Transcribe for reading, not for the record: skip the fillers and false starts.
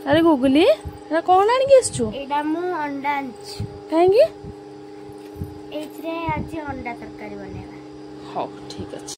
अरे गुगली एटा कौन आनिक आसछु? एटा मु अंडा आनछि। काहेंगी? एथरे आज अंडा तरकारी बनेबा। हो ठीक अछि।